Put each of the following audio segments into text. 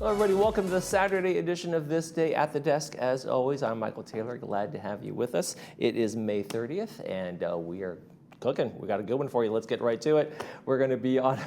Hello, everybody. Welcome to the Saturday edition of This Day at the Desk. As always, I'm Michael Taylor. Glad to have you with us. It is May 30th, and we are cooking. We got a good one for you. Let's get right to it. We're going to be on,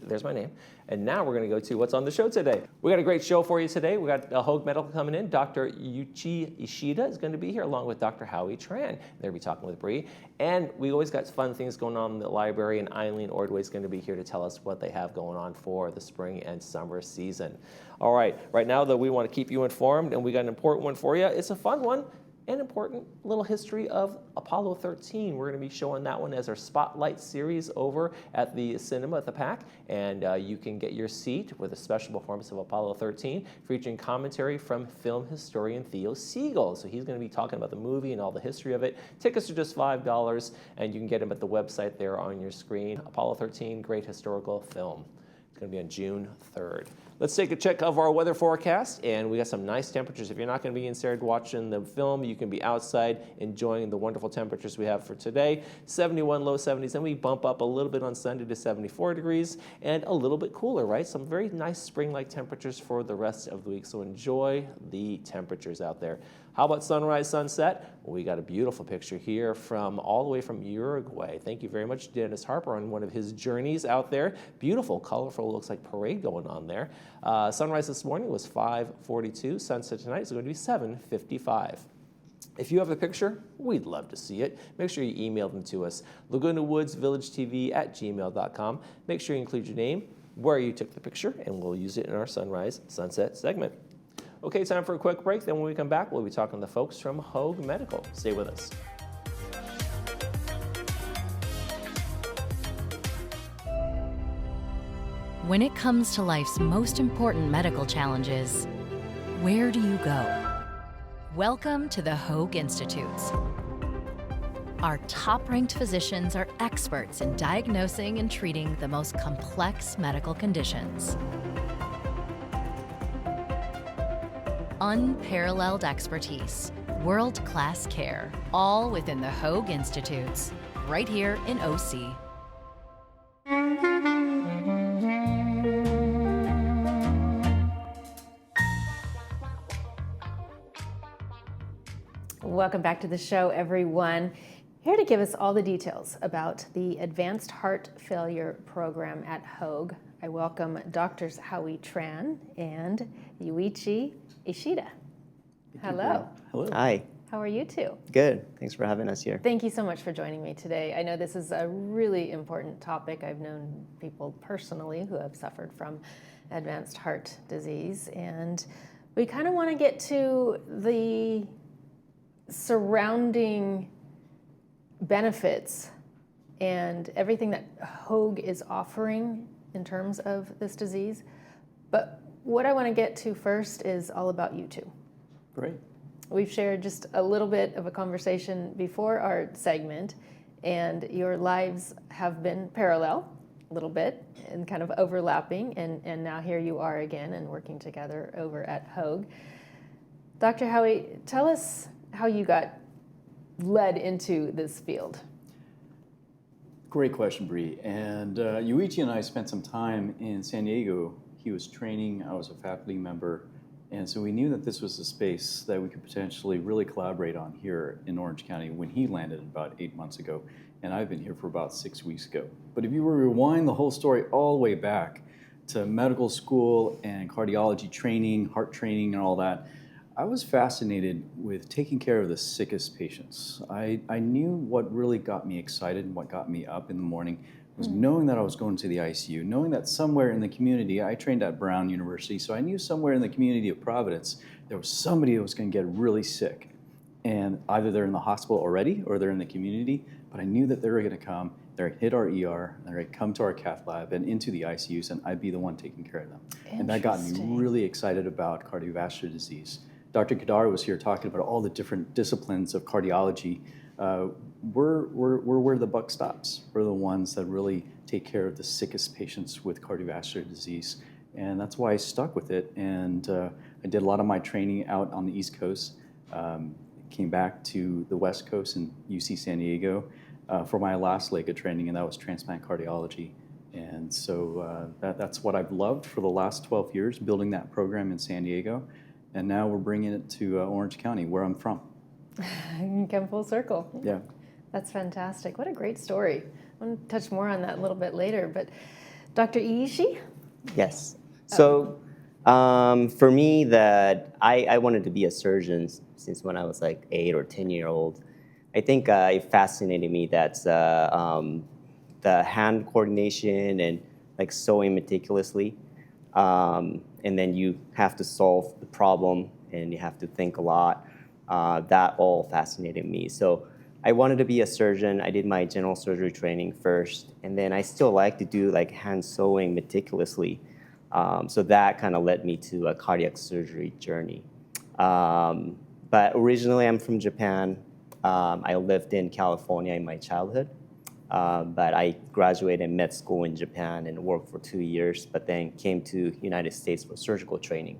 there's my name. And now we're going to go to what's on the show today. We got a great show for you today. We got Hoag Medical coming in. Dr. Yuichi Ishida is going to be here along with Dr. Howie Tran. They're going to be talking with Bree. And we always got fun things going on in the library, and Eileen Ordway is going to be here to tell us what they have going on for the spring and summer season. All right now, though, we want to keep you informed, and we got an important one for you. It's a fun one. An important little history of Apollo 13. We're going to be showing that one as our Spotlight series over at the cinema at the PAC, and you can get your seat with a special performance of Apollo 13 featuring commentary from film historian Theo Siegel. So he's going to be talking about the movie and all the history of it. Tickets are just $5, and you can get them at the website there on your screen. Apollo 13, great historical film. It's going to be on June 3rd. Let's take a check of our weather forecast, and we got some nice temperatures. If you're not going to be inside watching the film, you can be outside enjoying the wonderful temperatures we have for today. 71, low 70s, and we bump up a little bit on Sunday to 74 degrees, and a little bit cooler, right? Some very nice spring-like temperatures for the rest of the week, so enjoy the temperatures out there. How about sunrise, sunset? Well, we got a beautiful picture here from all the way from Uruguay. Thank you very much, Dennis Harper, on one of his journeys out there. Beautiful, colorful, looks like parade going on there. Sunrise this morning was 5:42. Sunset tonight is going to be 7:55. If you have a picture, we'd love to see it. Make sure you email them to us, Laguna Woods Village TV at gmail.com. Make sure you include your name, where you took the picture, and we'll use it in our sunrise sunset segment. Okay, time for a quick break. Then when we come back, we'll be talking to the folks from Hoag Medical. Stay with us. When it comes to life's most important medical challenges, where do you go? Welcome to the Hoag Institutes. Our top-ranked physicians are experts in diagnosing and treating the most complex medical conditions. Unparalleled expertise, world-class care, all within the Hoag Institutes, right here in OC. Welcome back to the show, everyone. Here to give us all the details about the Advanced Heart Failure Program at Hoag, I welcome Drs. Howie Tran and Yuichi Ishida. Hello. Hello. Hi. How are you two? Good. Thanks for having us here. Thank you so much for joining me today. I know this is a really important topic. I've known people personally who have suffered from advanced heart disease, and we kind of want to get to the surrounding benefits and everything that Hoag is offering in terms of this disease. But what I want to get to first is all about you two. Great. We've shared just a little bit of a conversation before our segment, and your lives have been parallel a little bit and kind of overlapping, and now here you are again and working together over at Hoag. Dr. Howie, tell us how you got led into this field. Great question, Bree. And Yuichi and I spent some time in San Diego. He was training, I was a faculty member, and so we knew that this was a space that we could potentially really collaborate on here in Orange County when he landed about 8 months ago, and I've been here for about 6 weeks ago. But if you were to rewind the whole story all the way back to medical school and cardiology training, heart training and all that, I was fascinated with taking care of the sickest patients. I knew what really got me excited and what got me up in the morning was knowing that I was going to the ICU, knowing that somewhere in the community, I trained at Brown University, so I knew somewhere in the community of Providence, there was somebody that was gonna get really sick. And either they're in the hospital already or they're in the community, but I knew that they were gonna come, they're gonna hit our ER, and they're gonna come to our cath lab and into the ICUs, and I'd be the one taking care of them. And that got me really excited about cardiovascular disease. Dr. Kadar was here talking about all the different disciplines of cardiology. We're where the buck stops. We're the ones that really take care of the sickest patients with cardiovascular disease. And that's why I stuck with it. And I did a lot of my training out on the East Coast, came back to the West Coast in UC San Diego for my last leg of training, and that was transplant cardiology. And so that's what I've loved for the last 12 years, building that program in San Diego. And now we're bringing it to Orange County, where I'm from. You come full circle. Yeah. That's fantastic. What a great story. I want to touch more on that a little bit later. But Dr. Iishi? Yes. So for me, that I wanted to be a surgeon since when I was like 8 or 10-year-old. I think it fascinated me that the hand coordination and like sewing meticulously. And then you have to solve the problem and you have to think a lot. That all fascinated me. So I wanted to be a surgeon. I did my general surgery training first, and then I still like to do like hand sewing meticulously. So that kind of led me to a cardiac surgery journey. But originally I'm from Japan. I lived in California in my childhood. But I graduated med school in Japan and worked for 2 years, but then came to United States for surgical training.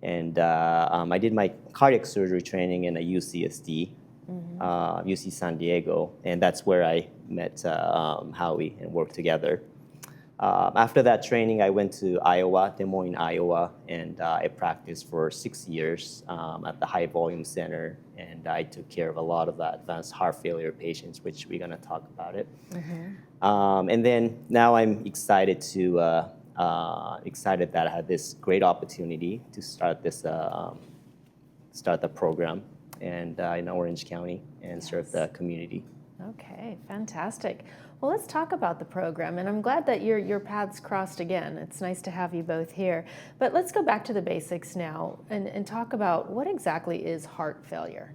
And I did my cardiac surgery training in a UCSD, UC San Diego, and that's where I met Howie and worked together. After that training, I went to Iowa, Des Moines, Iowa, and I practiced for 6 years at the high volume center, and I took care of a lot of the advanced heart failure patients, which we're gonna talk about it. And then now I'm excited that I had this great opportunity to start this start the program and in Orange County and serve the community. Okay, fantastic. Well, let's talk about the program, and I'm glad that your paths crossed again. It's nice to have you both here. But let's go back to the basics now and talk about what exactly is heart failure.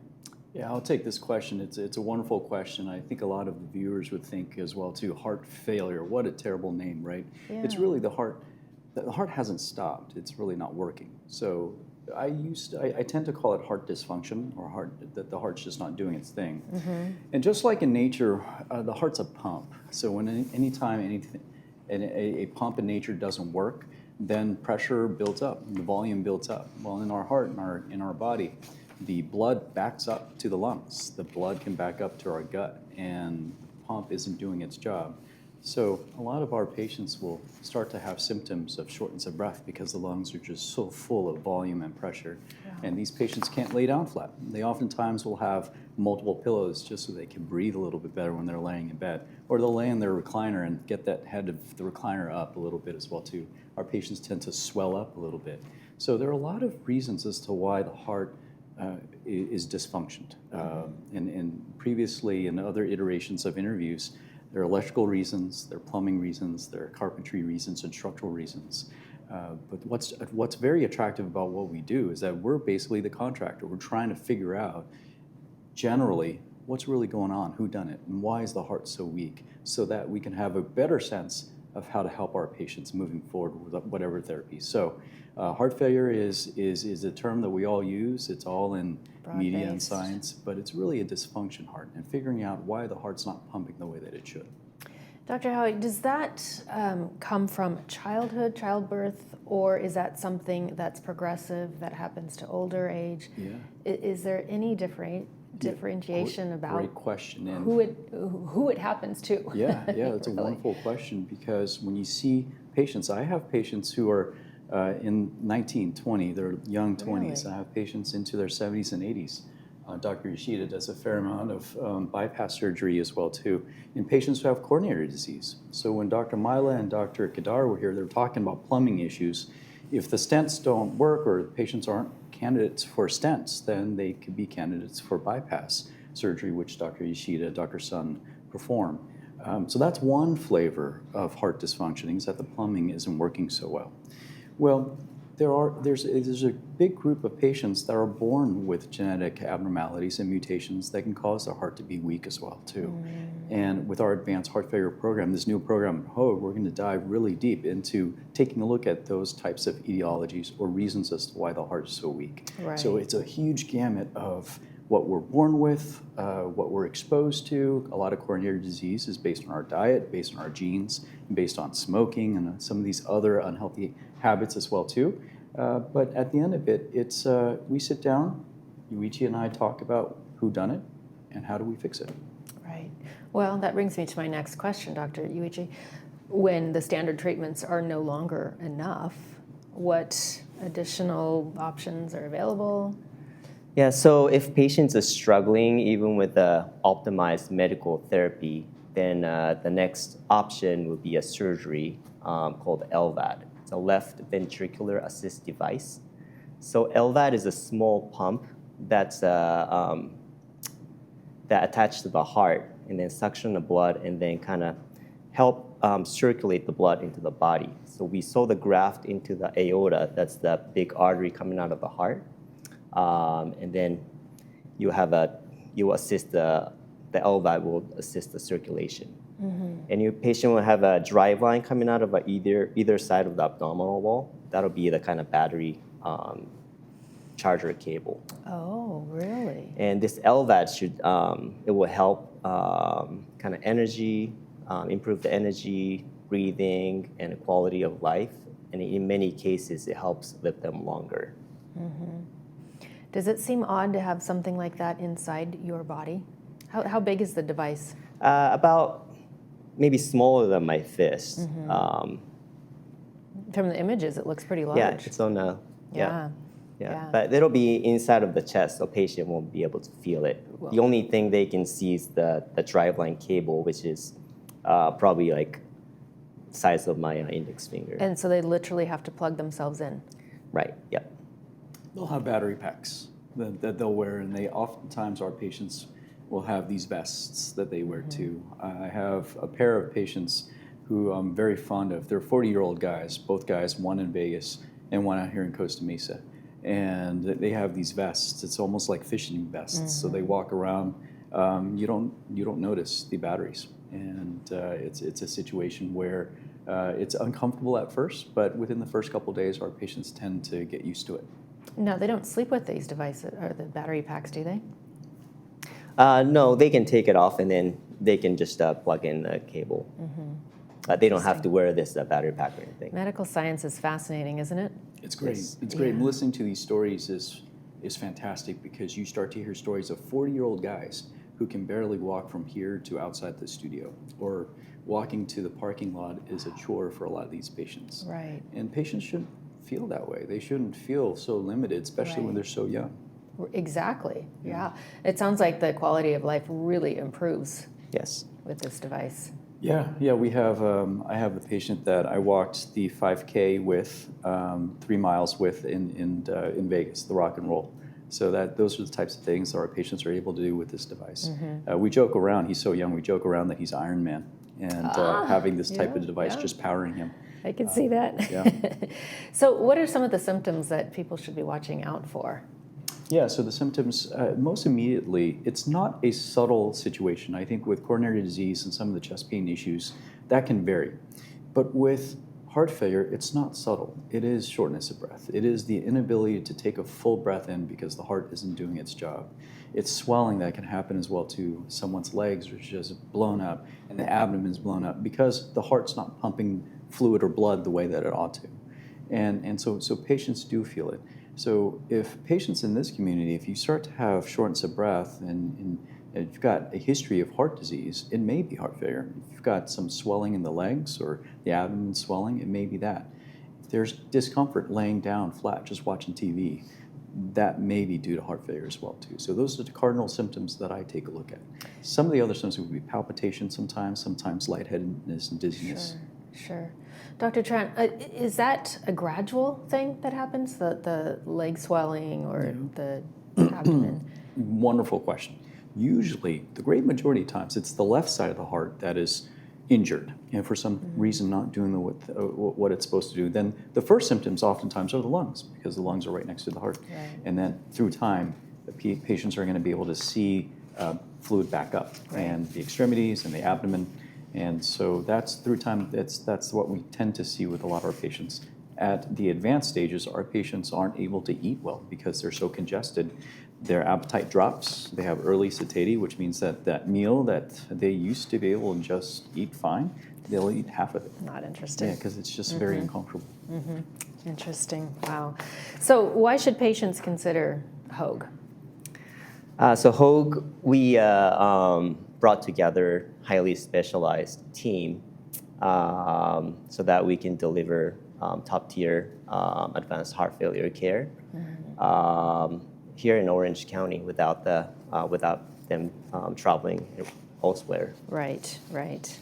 Yeah, I'll take this question. It's a wonderful question. I think a lot of the viewers would think as well too, heart failure, what a terrible name, right? Yeah. It's really the heart hasn't stopped. It's really not working. So I tend to call it heart dysfunction, or that the heart's just not doing its thing. And just like in nature, the heart's a pump. So when anytime a pump in nature doesn't work, then pressure builds up, the volume builds up. Well, in our heart, in our body, the blood backs up to the lungs. The blood can back up to our gut, and the pump isn't doing its job. So a lot of our patients will start to have symptoms of shortness of breath because the lungs are just so full of volume and pressure. And these patients can't lay down flat. They oftentimes will have multiple pillows just so they can breathe a little bit better when they're laying in bed. Or they'll lay in their recliner and get that head of the recliner up a little bit as well too. Our patients tend to swell up a little bit. So there are a lot of reasons as to why the heart is dysfunctioned. And previously in other iterations of interviews, there are electrical reasons, there are plumbing reasons, there are carpentry reasons and structural reasons. But what's very attractive about what we do is that we're basically the contractor. We're trying to figure out generally what's really going on, who done it, and why is the heart so weak, so that we can have a better sense of how to help our patients moving forward with whatever therapy. So heart failure is a term that we all use. It's all in media and science, but it's really a dysfunction heart, and figuring out why the heart's not pumping the way that it should. Dr. Howie, does that come from childhood, childbirth, or is that something that's progressive that happens to older age? Yeah. Is there any differentiation about great question. And who it happens to? Yeah, it's a wonderful question, because when you see patients, I have patients who are in 19, 20, they're young 20s. I have patients into their 70s and 80s. Dr. Yoshida does a fair amount of bypass surgery as well too in patients who have coronary disease. So when Dr. Mila and Dr. Kedar were here, they were talking about plumbing issues. If the stents don't work or the patients aren't candidates for stents, then they could be candidates for bypass surgery, which Dr. Yoshida, Dr. Sun perform. So that's one flavor of heart dysfunction, is that the plumbing isn't working so well. Well, there's a big group of patients that are born with genetic abnormalities and mutations that can cause their heart to be weak as well too. And with our advanced heart failure program, this new program at Hoag, we're going to dive really deep into taking a look at those types of etiologies or reasons as to why the heart is so weak. Right. So it's a huge gamut of what we're born with, what we're exposed to. A lot of coronary disease is based on our diet, based on our genes, based on smoking and some of these other unhealthy habits as well too. But at the end of it, it's we sit down, Yuichi and I talk about who done it and how do we fix it. Right. Well, that brings me to my next question, Dr. Yuichi. when the standard treatments are no longer enough, what additional options are available? Yeah, so if patients are struggling even with the optimized medical therapy, then the next option would be a surgery called LVAD. It's a left ventricular assist device. So LVAD is a small pump that's that attached to the heart and then suction the blood and then kind of help circulate the blood into the body. So we sew the graft into the aorta, that's the big artery coming out of the heart. And then you assist the LVAD will assist the circulation. And your patient will have a drive line coming out of either side of the abdominal wall. That'll be the kind of battery charger cable. Oh, really? And this LVAD it will help kind of energy, improve the energy, breathing, and the quality of life. And in many cases, it helps live them longer. Does it seem odd to have something like that inside your body? How big is the device? About maybe smaller than my fist. From the images, it looks pretty large. Yeah, it's on a, Yeah. yeah. But it'll be inside of the chest, so patient won't be able to feel it. The only thing they can see is the driveline cable, which is probably like size of my index finger. And so they literally have to plug themselves in. Right, yep. They'll have battery packs that they'll wear, and oftentimes our patients will have these vests that they wear too. I have a pair of patients who I'm very fond of. They're 40-year-old guys, both guys, one in Vegas and one out here in Costa Mesa. And they have these vests. It's almost like fishing vests. So they walk around. You don't notice the batteries, and it's a situation where it's uncomfortable at first, but within the first couple of days, our patients tend to get used to it. No, they don't sleep with these devices or the battery packs, do they? No, they can take it off and then they can just plug in the cable. They don't have to wear this battery pack or anything. Medical science is fascinating, isn't it? It's great. Yes. It's great. Yeah. And listening to these stories is fantastic because you start to hear stories of 40-year-old guys who can barely walk from here to outside the studio, or walking to the parking lot is a chore for a lot of these patients. Right. And patients shouldn't feel that way. They shouldn't feel so limited, especially when they're so young. Exactly. Yeah. It sounds like the quality of life really improves Yes. with this device. Yeah. We have. I have a patient that I walked the 5K with, 3 miles with in Vegas, the rock and roll. So those are the types of things that our patients are able to do with this device. We joke around. He's so young. We joke around that he's Iron Man, and having this type of device just powering him. I can see that. Yeah. So what are some of the symptoms that people should be watching out for? Yeah, so the symptoms, most immediately, it's not a subtle situation. I think with coronary disease and some of the chest pain issues, that can vary. But with heart failure, it's not subtle. It is shortness of breath. It is the inability to take a full breath in because the heart isn't doing its job. It's swelling that can happen as well to someone's legs, which is blown up, and the abdomen's blown up because the heart's not pumping fluid or blood the way that it ought to. And so patients do feel it. So if patients in this community, if you start to have shortness of breath and you've got a history of heart disease, it may be heart failure. If you've got some swelling in the legs or the abdomen swelling, it may be that. If there's discomfort laying down flat, just watching TV, that may be due to heart failure as well too. So those are the cardinal symptoms that I take a look at. Some of the other symptoms would be palpitation sometimes lightheadedness and dizziness. Sure. Dr. Tran, is that a gradual thing that happens, the leg swelling or the abdomen? Wonderful question. Usually, the great majority of times, it's the left side of the heart that is injured and for some reason not doing what it's supposed to do. Then the first symptoms oftentimes are the lungs because the lungs are right next to the heart. Right. And then through time, the patients are going to be able to see fluid back up and the extremities and the abdomen. And so that's through time, that's what we tend to see with a lot of our patients. At the advanced stages, our patients aren't able to eat well because they're so congested. Their appetite drops. They have early satiety, which means that meal that they used to be able to just eat fine, they'll eat half of it. Not interested. Yeah, because it's just very uncomfortable. Interesting. Wow. So why should patients consider Hoag? So Hoag, we brought together highly specialized team so that we can deliver top-tier advanced heart failure care here in Orange County without them traveling elsewhere. Right, right.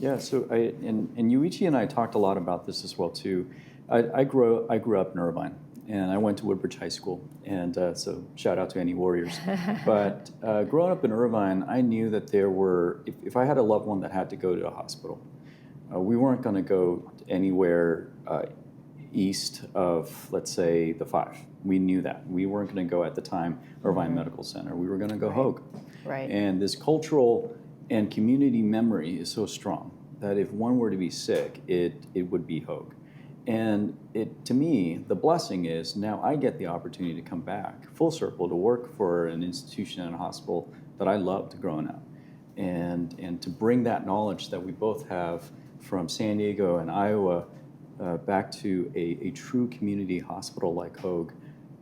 Yeah, so and Yuichi and I talked a lot about this as well too. I grew up in Irvine, and I went to Woodbridge High School, and so shout out to any Warriors. But growing up in Irvine, I knew that there were, if I had a loved one that had to go to a hospital, we weren't going to go anywhere east of, let's say, the 5. We knew that. We weren't going to go at the time Irvine Medical Center. We were going to go Hogue. Right. And this cultural and community memory is so strong that if one were to be sick, it would be Hogue. And to me, the blessing is now I get the opportunity to come back full circle to work for an institution and a hospital that I loved growing up. And to bring that knowledge that we both have from San Diego and Iowa back to a true community hospital like Hogue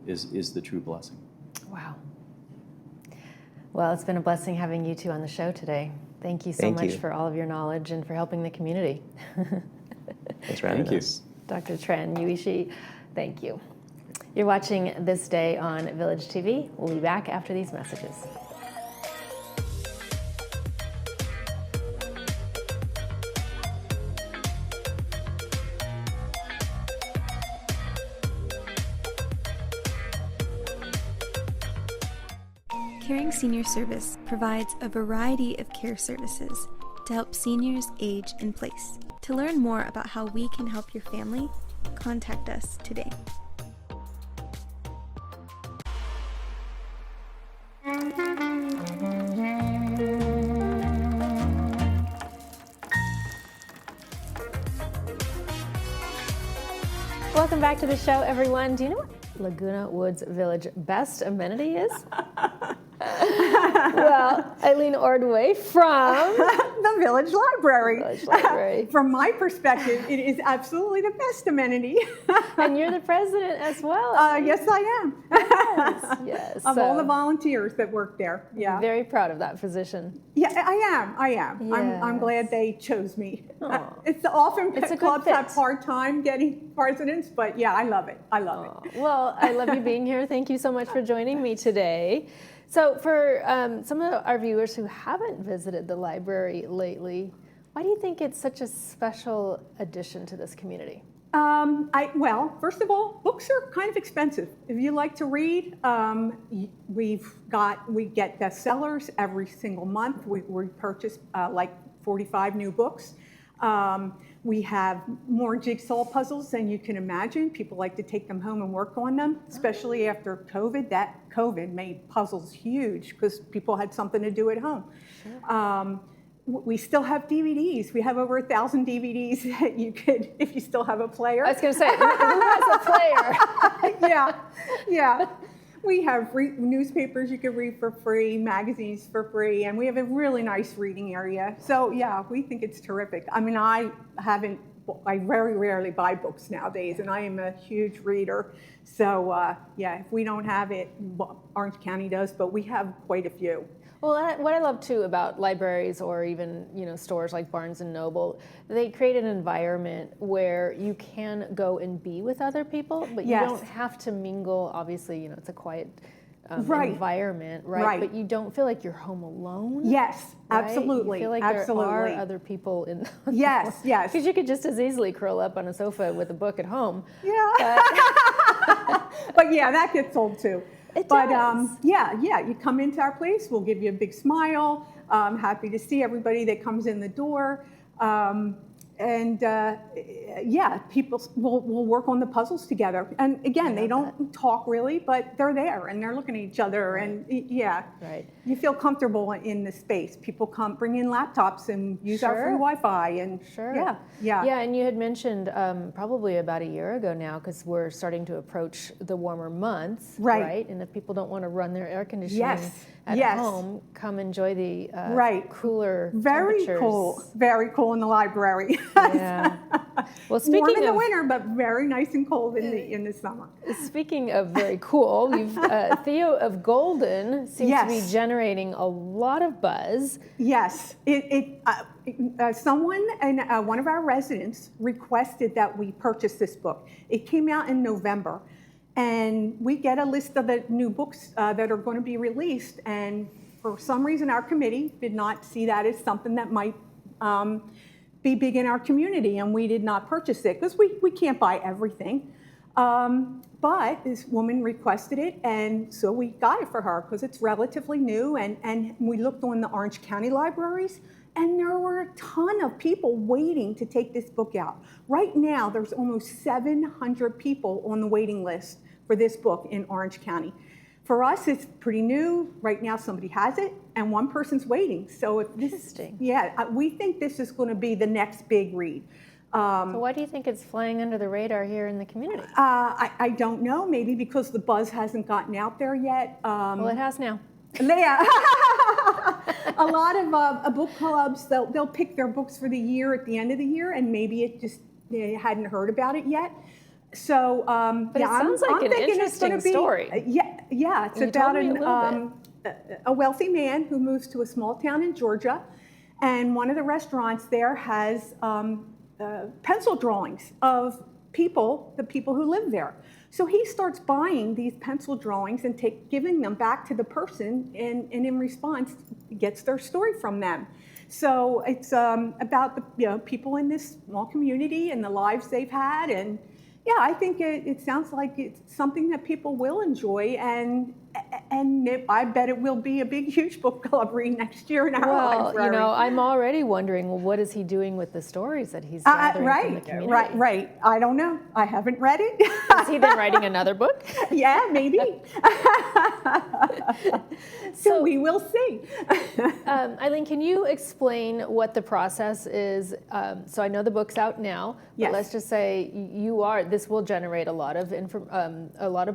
is the true blessing. Wow. Well, it's been a blessing having you two on the show today. Thank you so much for all of your knowledge and for helping the community. Thanks for having us. Dr. Tran Yuichi, thank you. You're watching This Day on Village TV. We'll be back after these messages. Caring Senior Service provides a variety of care services to help seniors age in place. To learn more about how we can help your family, contact us today. Welcome back to the show, everyone. Do you know what Laguna Woods Village best amenity is? Well, Eileen Ordway from the Village Library. Village Library. From my perspective, it is absolutely the best amenity. And you're the president as well. Yes, I am. Yes. Of all the volunteers that work there. Yeah. Very proud of that position. Yeah, I am. I'm glad they chose me. It's often clubs have hard time getting presidents, but yeah, I love it. I love it. Well, I love you being here. Thank you so much for joining me today. So for some of our viewers who haven't visited the library lately, why do you think it's such a special addition to this community? Well, first of all, books are kind of expensive. If you like to read, we get bestsellers every single month. We purchase like 45 new books. We have more jigsaw puzzles than you can imagine. People like to take them home and work on them, especially after COVID. That COVID made puzzles huge because people had something to do at home. Sure. We still have DVDs. We have over 1,000 DVDs that you could, if you still have a player. I was going to say, who has a player? Yeah. We have newspapers you can read for free, magazines for free, and we have a really nice reading area. So yeah, we think it's terrific. I mean, I very rarely buy books nowadays, and I am a huge reader. So yeah, if we don't have it, Orange County does, but we have quite a few. Well, what I love too about libraries or even stores like Barnes and Noble, they create an environment where you can go and be with other people, but you don't have to mingle. Obviously, it's a quiet environment, right? But you don't feel like you're home alone. Yes, right? absolutely. You feel like there are other people in. Yes. Because you could just as easily curl up on a sofa with a book at home. Yeah. But yeah, that gets old too. It does. Yeah, you come into our place, we'll give you a big smile. Happy to see everybody that comes in the door. People will work on the puzzles together. And again, they don't talk really, but they're there and they're looking at each other. And you feel comfortable in the space. People bring in laptops and use our free Wi-Fi. And Yeah, and you had mentioned probably about a year ago now, because we're starting to approach the warmer months, right? And if people don't want to run their air conditioning at home, come enjoy the cooler temperatures. Very cool in the library. Yeah. Well, Warm speaking in the of winter, but very nice and cold in the summer. speaking of very cool, you've Theo of Golden seems to be Yes. generating a lot of buzz. Yes, someone and one of our residents requested that we purchase this book. It came out in November, and we get a list of the new books that are going to be released. And for some reason, our committee did not see that as something that might be big in our community, and we did not purchase it because we can't buy everything. But this woman requested it, and so we got it for her because it's relatively new. And we looked on the Orange County libraries, and there were a ton of people waiting to take this book out. Right now, there's almost 700 people on the waiting list for this book in Orange County. For us, it's pretty new. Right now, somebody has it, and one person's waiting. So if this, Interesting. yeah, we think this is going to be the next big read. So why do you think it's flying under the radar here in the community? I don't know. Maybe because the buzz hasn't gotten out there yet. Well, it has now. Yeah. A lot of book clubs, they'll pick their books for the year at the end of the year, and maybe they hadn't heard about it yet. So, But yeah, it sounds I'm like an thinking it's gonna interesting story. Yeah, it's You about told me a little a wealthy man who moves to a small town in Georgia, and one of the restaurants there has pencil drawings of the people who live there. So he starts buying these pencil drawings and giving them back to the person, and in response, gets their story from them. So it's about the people in this small community and the lives they've had, and yeah, I think it sounds like it's something that people will enjoy, and I bet it will be a big, huge book club read next year in our library. Well, you know, I'm already wondering, well, what is he doing with the stories that he's gathering from the community? Right. I don't know. I haven't read it. Is he then writing another book? Yeah, maybe. So we will see. Eileen, can you explain what the process is? So I know the book's out now, but Yes. let's just say this will generate a lot of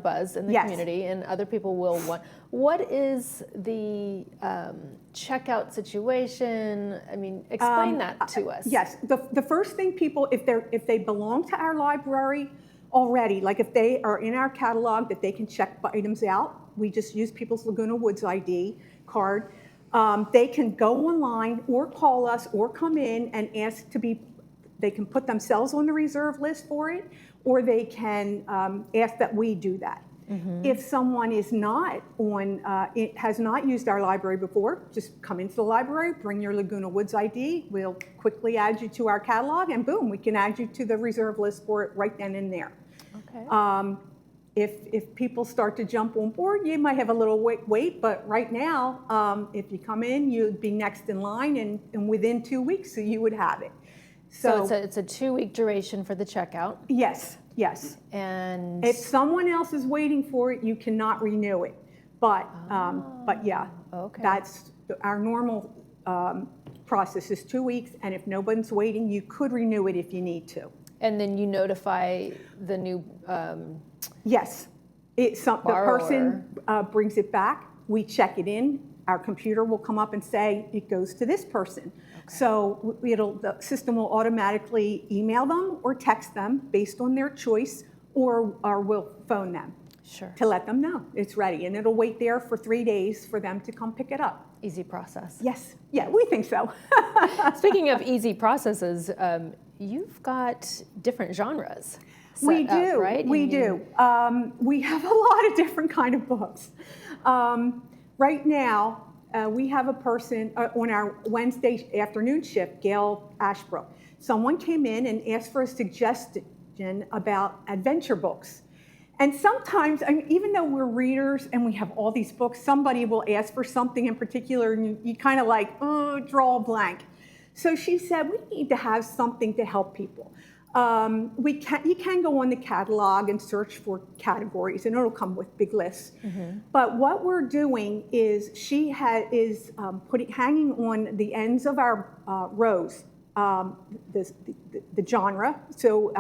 buzz in the Yes. community, and other people will want. What is the checkout situation? I mean, explain that to us. Yes, the first thing people, if they belong to our library already, like if they are in our catalog that they can check items out, we just use people's Laguna Woods ID card. They can go online or call us or come in and ask to be. They can put themselves on the reserve list for it, or they can ask that we do that. Mm-hmm. If someone is not has not used our library before, just come into the library, bring your Laguna Woods ID. We'll quickly add you to our catalog, and boom, we can add you to the reserve list for it right then and there. Okay. If people start to jump on board, you might have a little wait, but right now, if you come in, you'd be next in line, and within 2 weeks, so you would have it. So it's a 2-week duration for the checkout. Yes. And If someone else is waiting for it, you cannot renew it. But yeah, okay. that's our normal process is 2 weeks, and if nobody's waiting, you could renew it if you need to. And then you notify the new Yes, the person brings it back. We check it in. Our computer will come up and say it goes to this person. Okay. So the system will automatically email them or text them based on their choice, or we'll phone them. Sure. To let them know it's ready, and it'll wait there for 3 days for them to come pick it up. Easy process. Yes, yeah, we think so. Speaking of easy processes, you've got different genres. We do, up, right? we do. We have a lot of different kind of books. Right now, we have a person on our Wednesday afternoon shift, Gail Ashbrook. Someone came in and asked for a suggestion about adventure books. And sometimes, even though we're readers and we have all these books, somebody will ask for something in particular, and you kind of like, draw a blank. So she said, we need to have something to help people. You can go on the catalog and search for categories, and it'll come with big lists. Mm-hmm. But what we're doing is she is hanging on the ends of our rows the genre. So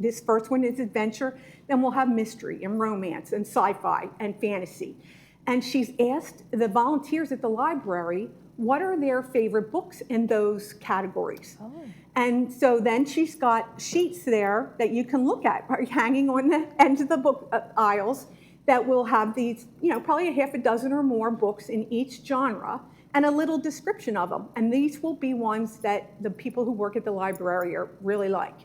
this first one is adventure. Then we'll have mystery and romance and sci-fi and fantasy. And she's asked the volunteers at the library what are their favorite books in those categories. And so then she's got sheets there that you can look at, right, hanging on the ends of the book aisles that will have these, probably a half a dozen or more books in each genre and a little description of them. And these will be ones that the people who work at the library really like.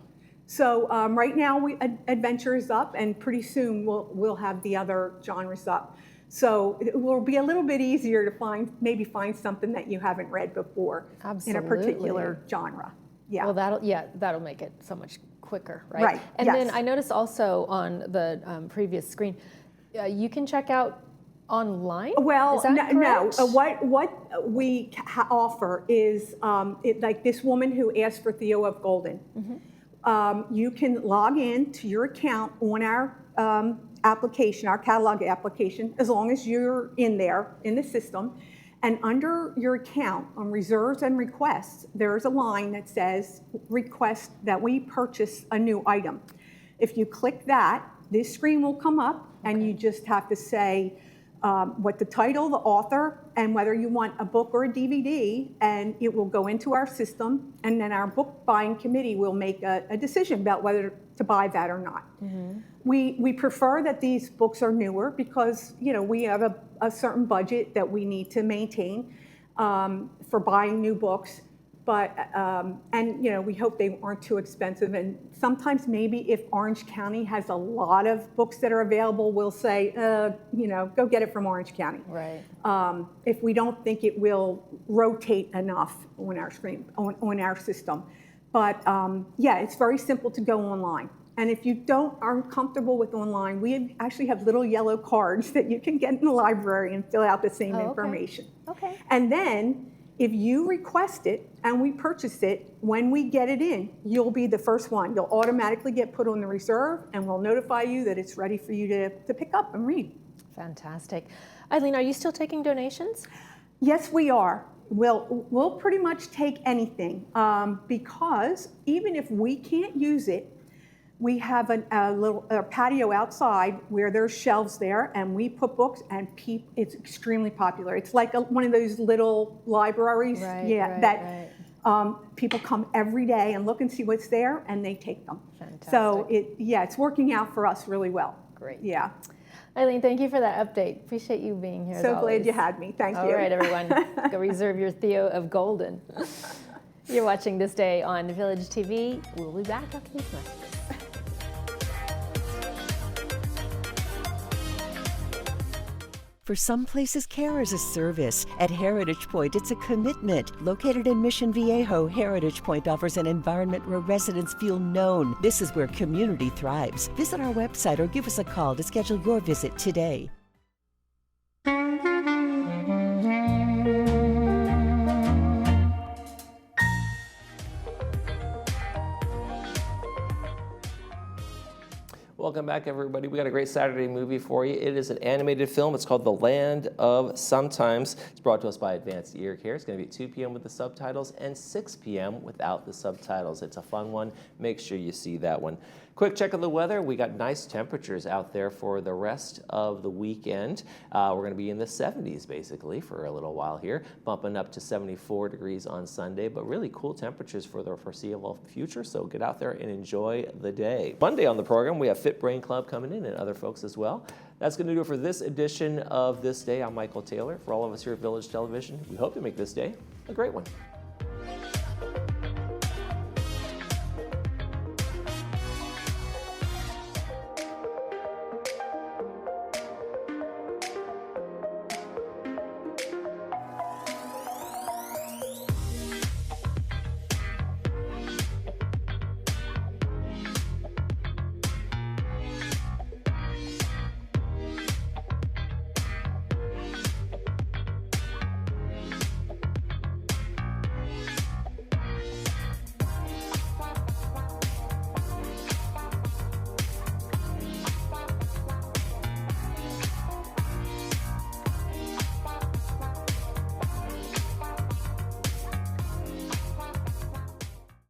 So right now, Adventure is up, and pretty soon we'll have the other genres up. So it will be a little bit easier to maybe find something that you haven't read before in a particular genre. Yeah. Well, that'll make it so much quicker, right? Right, And yes. then I noticed also on the previous screen, you can check out online. Well, is that no. correct? What we offer is like this woman who asked for Theo of Golden. You can log in to your account on our application, our catalog application, as long as you're in there in the system. And under your account on reserves and requests, there's a line that says request that we purchase a new item. If you click that, this screen will come up, and you just have to say what the title, the author, and whether you want a book or a DVD, and it will go into our system, and then our book buying committee will make a decision about whether to buy that or not. We prefer that these books are newer because we have a certain budget that we need to maintain for buying new books. But and we hope they aren't too expensive. And sometimes maybe if Orange County has a lot of books that are available, we'll say, go get it from Orange County. Right. If we don't think it will rotate enough on our screen on our system. But yeah, it's very simple to go online. And if you aren't comfortable with online, we actually have little yellow cards that you can get in the library and fill out the same information. Okay. And then if you request it and we purchase it, when we get it in, you'll be the first one. You'll automatically get put on the reserve, and we'll notify you that it's ready for you to pick up and read. Fantastic. Eileen, are you still taking donations? Yes, we are. We'll pretty much take anything because even if we can't use it, we have a little patio outside where there's shelves there, and we put books, and it's extremely popular. It's like one of those little libraries, people come every day and look and see what's there, and they take them. Fantastic. So it's working out for us really well. Great. Yeah. Eileen, thank you for that update. Appreciate you being here. So as glad always. you had me. Thank you. All right, everyone, go reserve your Theo of Golden. You're watching This Day on Village TV. We'll be back after these messages. For some places, care is a service. At Heritage Point, it's a commitment. Located in Mission Viejo, Heritage Point offers an environment where residents feel known. This is where community thrives. Visit our website or give us a call to schedule your visit today. Welcome back, everybody. We got a great Saturday movie for you. It is an animated film. It's called The Land of Sometimes. It's brought to us by Advanced Ear Care. It's going to be at 2 p.m. with the subtitles and 6 p.m. without the subtitles. It's a fun one. Make sure you see that one. Quick check of the weather. We got nice temperatures out there for the rest of the weekend. We're going to be in the 70s basically for a little while here, bumping up to 74 degrees on Sunday, but really cool temperatures for the foreseeable future. So get out there and enjoy the day. Monday on the program, we have Fit Brain Club coming in and other folks as well. That's going to do it for this edition of This Day. I'm Michael Taylor. For all of us here at Village Television, we hope to make this day a great one.